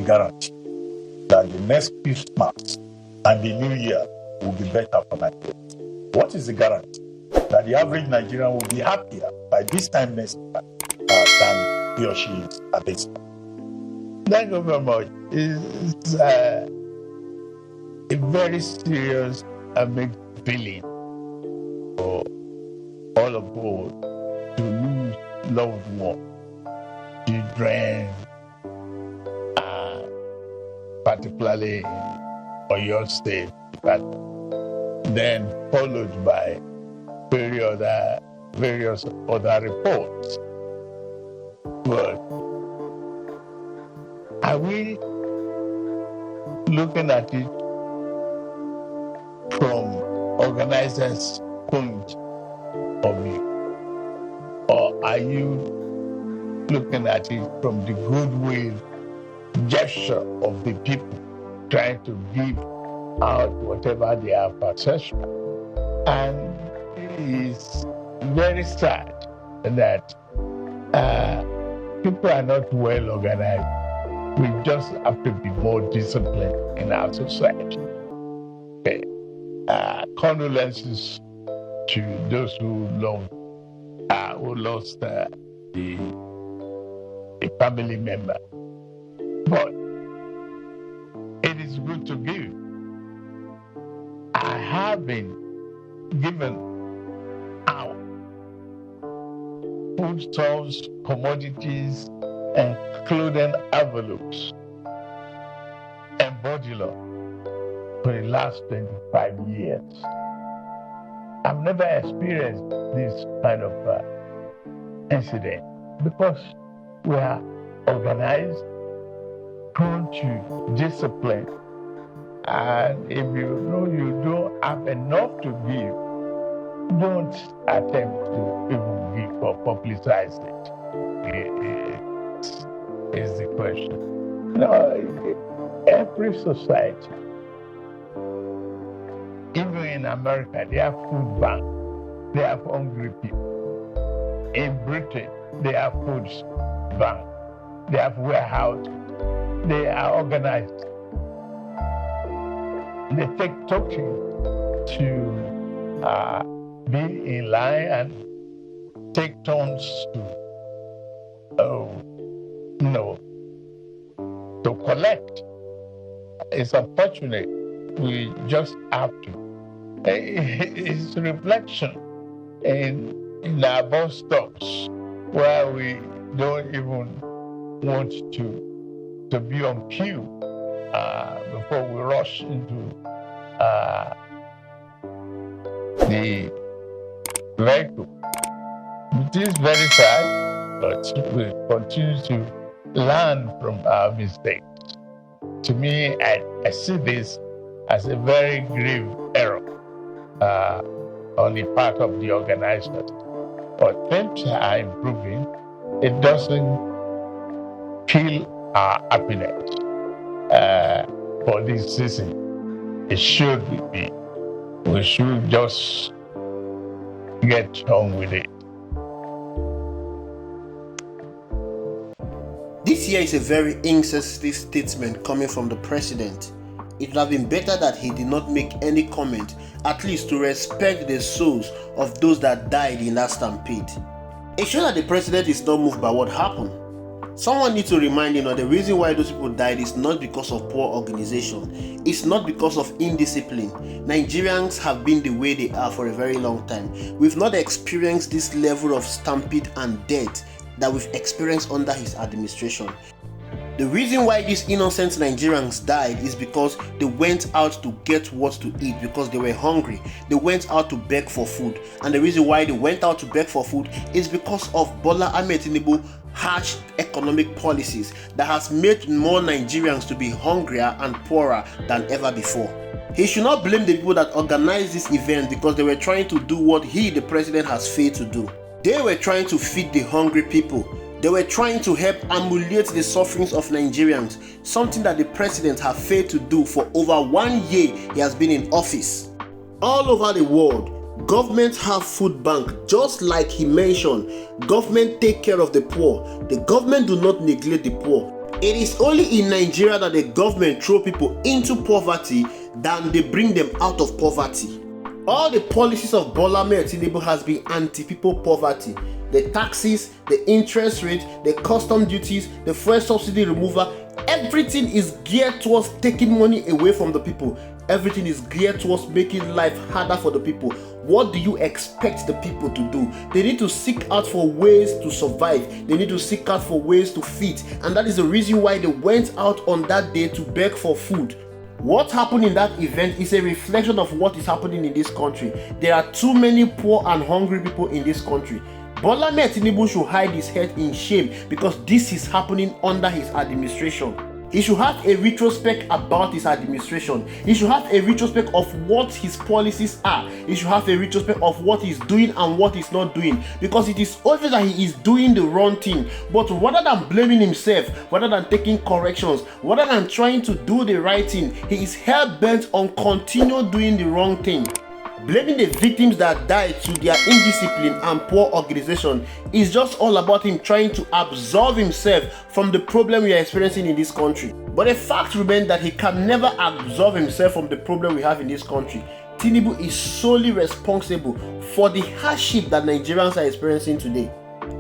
guarantee that the next Christmas and the New Year will be better for Nigeria? What is the guarantee that the average Nigerian will be happier by this time next year than he or she is at this time? Thank you very much. It's a very serious and big feeling for all of us to lose loved ones, children, particularly in Oyo State, but then followed by various other reports. But are we looking at it from organizers' point of view? Or are you looking at it from the goodwill gesture of the people trying to give out whatever they have possession? And it's very sad that people are not well organized. We just have to be more disciplined in our society. Okay. Condolences to those who lost a family member. But it is good to give. I have been given out foodstuffs, commodities, including envelopes and modular for the last 25 years. I've never experienced this kind of incident because we are organized, prone to discipline, and if you know you don't have enough to give, don't attempt to even give or publicize it. Is the question. No, every society, even in America, they have food banks, they have hungry people. In Britain, they have food banks, they have warehouses, they are organized. They take talking to be in line and take turns to collect. It's unfortunate. We just have to. It's a reflection in our bus stops where we don't even want to be on queue before we rush into the vehicle. It is very sad, but we continue to learn from our mistakes. To me, I see this as a very grave error on the part of the organizers. But things are improving. It doesn't kill our happiness for this season. It should be. We should just get on with it. This year is a very insensitive statement coming from the president. It would have been better that he did not make any comment, at least to respect the souls of those that died in that stampede. It shows that the president is not moved by what happened. Someone needs to remind him that the reason why those people died is not because of poor organization. It's not because of indiscipline. Nigerians have been the way they are for a very long time. We've not experienced this level of stampede and death that we've experienced under his administration. The reason why these innocent Nigerians died is because they went out to get what to eat because they were hungry. They went out to beg for food. And the reason why they went out to beg for food is because of Bola Ahmed Tinubu harsh economic policies that has made more Nigerians to be hungrier and poorer than ever before. He should not blame the people that organized this event because they were trying to do what he, the president, has failed to do. They were trying to feed the hungry people. They were trying to help ameliorate the sufferings of Nigerians, something that the president has failed to do for over 1 year he has been in office. All over the world, governments have food bank, just like he mentioned. Government take care of the poor. The government do not neglect the poor. It is only in Nigeria that the government throw people into poverty than they bring them out of poverty. All the policies of Bola Ahmed Tinubu has been anti-people poverty. The taxes, the interest rate, the custom duties, the fuel subsidy removal, everything is geared towards taking money away from the people. Everything is geared towards making life harder for the people. What do you expect the people to do? They need to seek out for ways to survive. They need to seek out for ways to feed. And that is the reason why they went out on that day to beg for food. What happened in that event is a reflection of what is happening in this country. There are too many poor and hungry people in this country. Bola Ahmed Tinubu should hide his head in shame because this is happening under his administration. He should have a retrospect about his administration. He should have a retrospect of what his policies are. He should have a retrospect of what he's doing and what he's not doing. Because it is obvious that he is doing the wrong thing. But rather than blaming himself, rather than taking corrections, rather than trying to do the right thing, he is hell-bent on continue doing the wrong thing. Blaming the victims that died to their indiscipline and poor organization is just all about him trying to absolve himself from the problem we are experiencing in this country. But the fact remains that he can never absolve himself from the problem we have in this country. Tinubu is solely responsible for the hardship that Nigerians are experiencing today.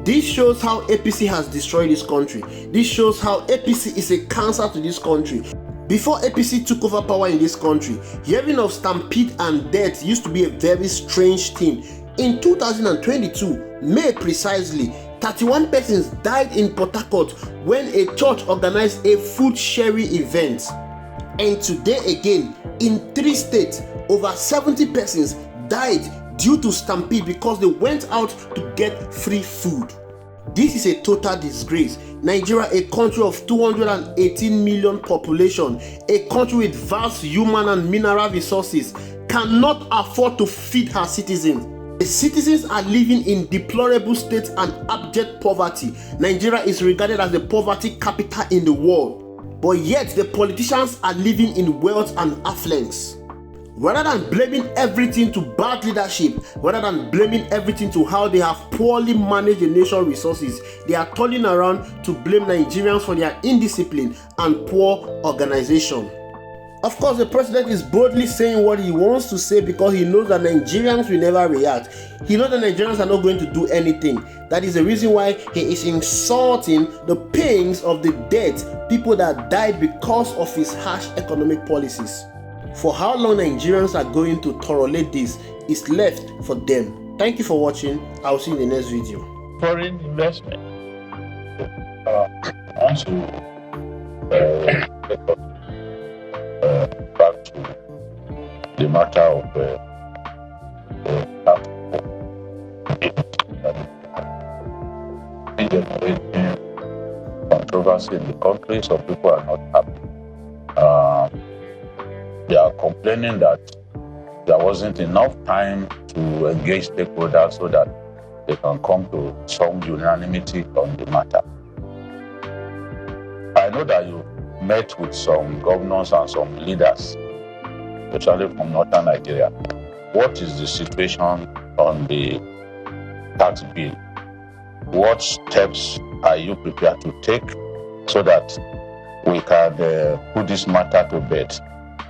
This shows how APC has destroyed this country. This shows how APC is a cancer to this country. Before APC took over power in this country, hearing of stampede and death used to be a very strange thing. In 2022, May precisely, 31 persons died in Port Harcourt when a church organized a food sharing event. And today again, in 3 states, over 70 persons died due to stampede because they went out to get free food. This is a total disgrace. Nigeria, a country of 218 million population, a country with vast human and mineral resources, cannot afford to feed her citizens. The citizens are living in deplorable states and abject poverty. Nigeria is regarded as the poverty capital in the world. But yet the politicians are living in wealth and affluence. Rather than blaming everything to bad leadership, rather than blaming everything to how they have poorly managed the nation's resources, they are turning around to blame Nigerians for their indiscipline and poor organization. Of course, the president is boldly saying what he wants to say because he knows that Nigerians will never react. He knows that Nigerians are not going to do anything. That is the reason why he is insulting the pains of the dead, people that died because of his harsh economic policies. For how long Nigerians are going to tolerate this is left for them. Thank you for watching. I'll see you in the next video. Foreign investment. Also, back to the matter of generating controversy in the country, so people are not happy. They are complaining that there wasn't enough time to engage stakeholders so that they can come to some unanimity on the matter. I know that you met with some governors and some leaders, especially from northern Nigeria. What is the situation on the tax bill? What steps are you prepared to take so that we can put this matter to bed?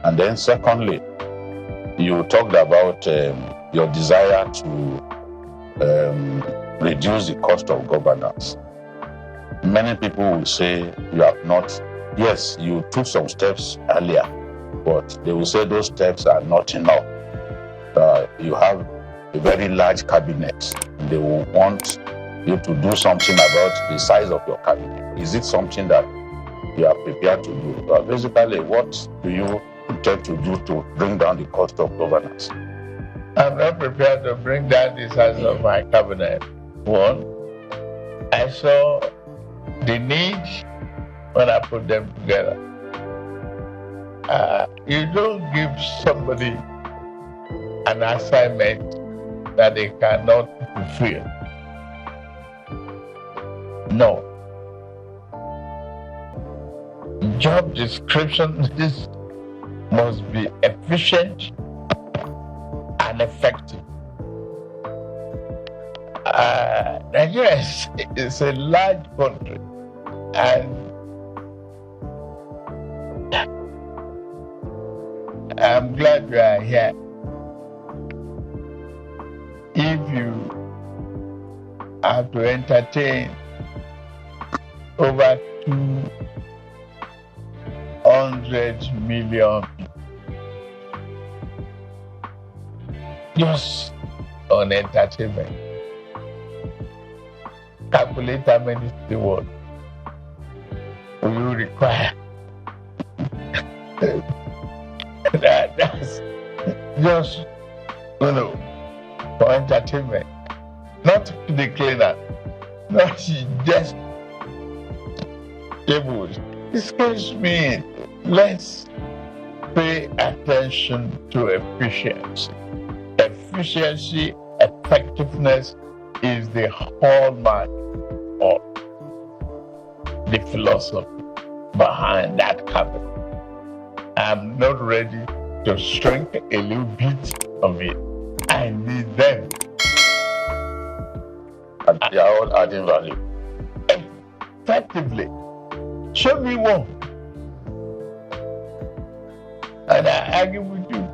And then secondly, you talked about your desire to reduce the cost of governance. Many people will say you have not, yes, you took some steps earlier, but they will say those steps are not enough. You have a very large cabinet. They will want you to do something about the size of your cabinet. Is it something that you are prepared to do? Basically, what do you intend to do to bring down the cost of governance? I'm not prepared to bring down the size of my cabinet. One, I saw the needs when I put them together. You don't give somebody an assignment that they cannot fulfill. No. Job description, this must be efficient and effective. Nigeria is a large country, and I'm glad you are here. If you have to entertain over 200 million just on entertainment, calculate how many stewards will you require. That's just, for entertainment. Not the cleaner, not just tables. Excuse me, let's pay attention to efficiency. Efficiency, effectiveness is the hallmark of the philosophy behind that cabinet. I'm not ready to shrink a little bit of it. I need them. And they are all adding value. Effectively. Show me one. And I argue with you.